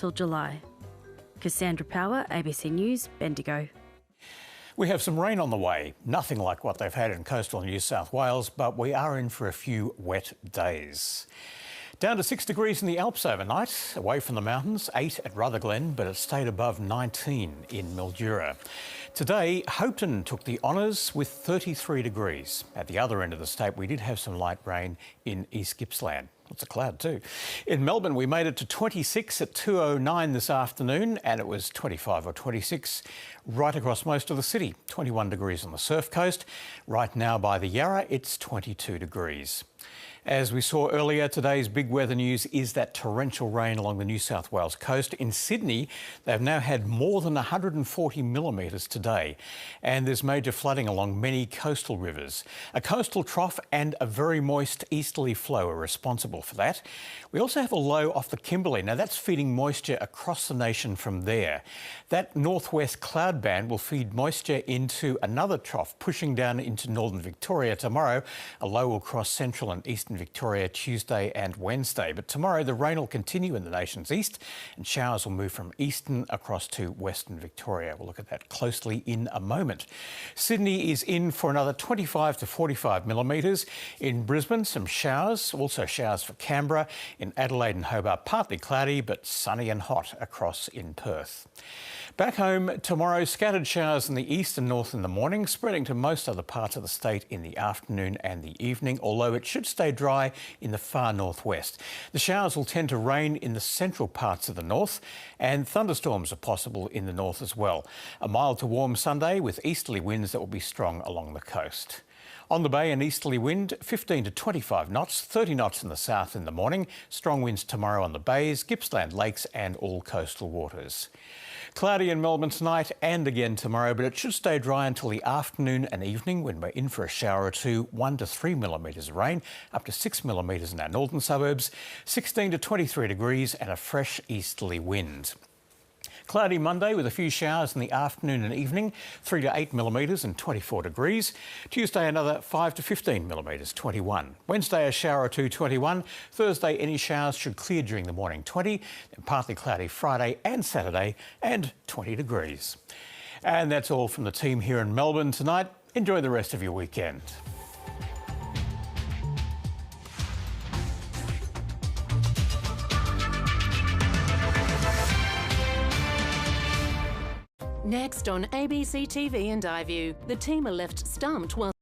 till July. Cassandra Power, ABC News, Bendigo. We have some rain on the way. Nothing like what they've had in coastal New South Wales, but we are in for a few wet days. Down to 6 degrees in the Alps overnight, away from the mountains, 8 at Rutherglen, but it stayed above 19 in Mildura. Today, Hopetoun took the honours with 33 degrees. At the other end of the state, we did have some light rain in East Gippsland. Lots of cloud too. In Melbourne, we made it to 26 at 2:09 this afternoon, and it was 25 or 26 right across most of the city. 21 degrees on the Surf Coast. Right now by the Yarra, it's 22 degrees. As we saw earlier, today's big weather news is that torrential rain along the New South Wales coast. In Sydney, they've now had more than 140 millimetres today, and there's major flooding along many coastal rivers. A coastal trough and a very moist easterly flow are responsible for that. We also have a low off the Kimberley. Now, that's feeding moisture across the nation from there. That northwest cloud band will feed moisture into another trough, pushing down into northern Victoria tomorrow. A low will cross central and eastern Victoria Tuesday and Wednesday. But tomorrow the rain will continue in the nation's east and showers will move from eastern across to western Victoria. We'll look at that closely in a moment. Sydney is in for another 25 to 45 millimetres. In Brisbane, some showers, also showers for Canberra. In Adelaide and Hobart, partly cloudy but sunny and hot across in Perth. Back home tomorrow, scattered showers in the east and north in the morning, spreading to most other parts of the state in the afternoon and the evening, although it should stay dry in the far northwest. The showers will tend to rain in the central parts of the north, and thunderstorms are possible in the north as well. A mild to warm Sunday with easterly winds that will be strong along the coast. On the bay, an easterly wind, 15 to 25 knots, 30 knots in the south in the morning. Strong winds tomorrow on the bays, Gippsland lakes and all coastal waters. Cloudy in Melbourne tonight and again tomorrow, but it should stay dry until the afternoon and evening when we're in for a shower or two. 1 to 3 millimetres of rain, up to 6 millimetres in our northern suburbs, 16 to 23 degrees and a fresh easterly wind. Cloudy Monday with a few showers in the afternoon and evening, 3 to 8 millimetres and 24 degrees. Tuesday another 5 to 15 millimetres, 21. Wednesday a shower or two, 21. Thursday any showers should clear during the morning, 20. Then partly cloudy Friday and Saturday and 20 degrees. And that's all from the team here in Melbourne tonight. Enjoy the rest of your weekend. Next on ABC TV and iView, the team are left stumped while